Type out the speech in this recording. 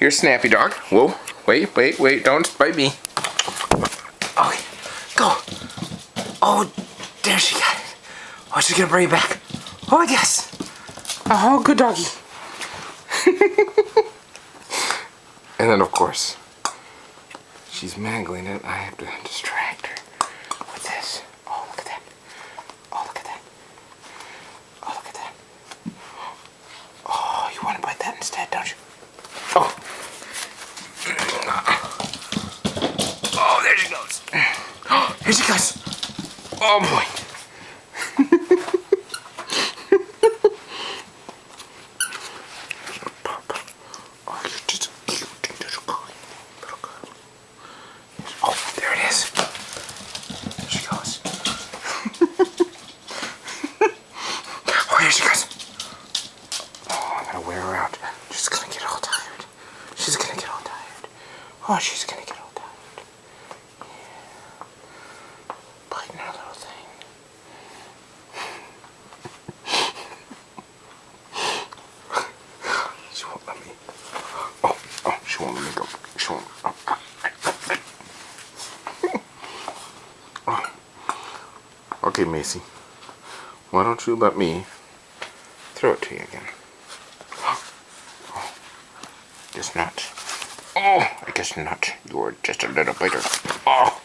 Here's Snappy Dog. Whoa, wait, don't bite me. Okay, go. Oh, there she got it. Oh, she's gonna bring it back. Oh, yes. Oh, good doggy. And then, of course, she's mangling it. I have to distract her with this. Oh, look at that. Oh, look at that. Oh, look at that. Oh, you want to bite that instead, don't you? Oh. Oh, there she goes. Oh, here she goes. Oh, boy. Oh, you're just a cute little girl. Oh, there it is. There she goes. Oh, here she goes. Oh, I'm gonna wear her out. She's gonna get all tired. She's gonna get all tired. Oh, she's gonna get all tired. Yeah. Biting her little thing. She won't let me. Oh, she won't let me go. She won't. Oh. Okay, Macy. Why don't you let me throw it to you again? Oh. Guess not. Oh, I guess not. You're just a little biter. Oh.